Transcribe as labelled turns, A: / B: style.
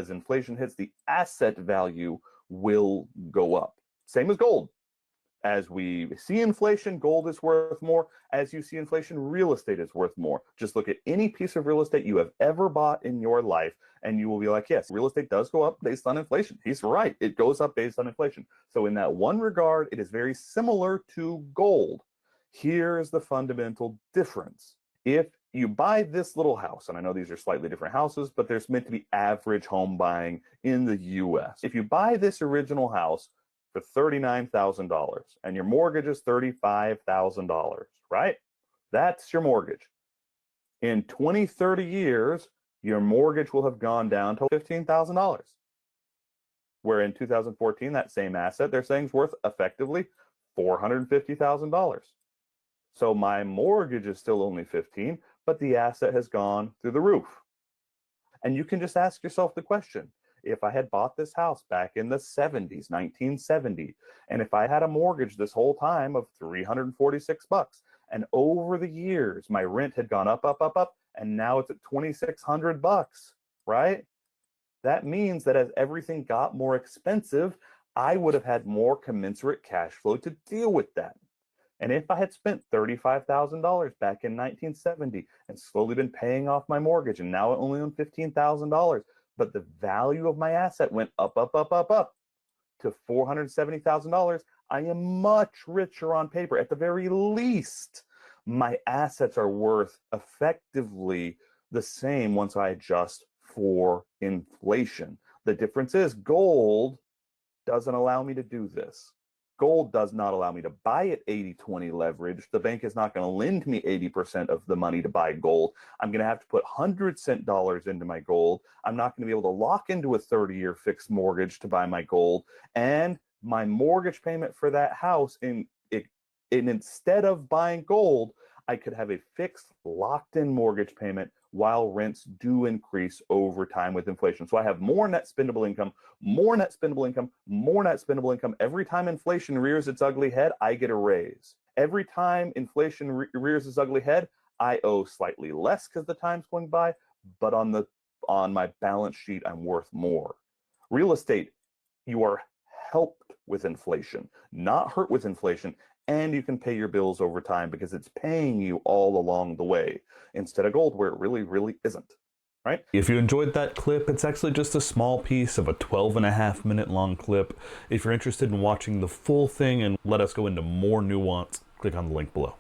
A: As inflation hits, the asset value will go up. Same as gold. As we see inflation, gold is worth more. As you see inflation, real estate is worth more. Just look at any piece of real estate you have ever bought in your life, and you will be like, yes, real estate does go up based on inflation. He's right. It goes up based on inflation. So in that one regard, it is very similar to gold. Here's the fundamental difference. If you buy this little house, and I know these are slightly different houses, but there's meant to be average home buying in the US. If you buy this original house for $39,000 and your mortgage is $35,000, right? That's your mortgage. In 20, 30 years, your mortgage will have gone down to $15,000. Where in 2014, that same asset, they're saying is worth effectively $450,000. So my mortgage is still only 15, but the asset has gone through the roof. And you can just ask yourself the question, if I had bought this house back in the 70s, 1970, and if I had a mortgage this whole time of $346, and over the years my rent had gone up, and now it's at $2,600, right? That means that as everything got more expensive, I would have had more commensurate cash flow to deal with that. And if I had spent $35,000 back in 1970 and slowly been paying off my mortgage, and now I only own $15,000, but the value of my asset went up to $470,000, I am much richer on paper. At the very least, my assets are worth effectively the same once I adjust for inflation. The difference is gold doesn't allow me to do this. Gold does not allow me to buy at 80-20 leverage. The bank is not going to lend me 80% of the money to buy gold. I'm going to have to put $100 into my gold. I'm not going to be able to lock into a 30-year fixed mortgage to buy my gold. And my mortgage payment for that house, instead of buying gold, I could have a fixed, locked-in mortgage payment while rents do increase over time with inflation. So I have more net spendable income, more net spendable income, more net spendable income. Every time inflation rears its ugly head, I get a raise. Every time inflation rears its ugly head, I owe slightly less because the time's going by, but on my balance sheet, I'm worth more. Real estate, you are helped with inflation, not hurt with inflation. And you can pay your bills over time because it's paying you all along the way, instead of gold, where it really, really isn't, right?
B: If you enjoyed that clip, it's actually just a small piece of a 12.5-minute long clip. If you're interested in watching the full thing and let us go into more nuance, click on the link below.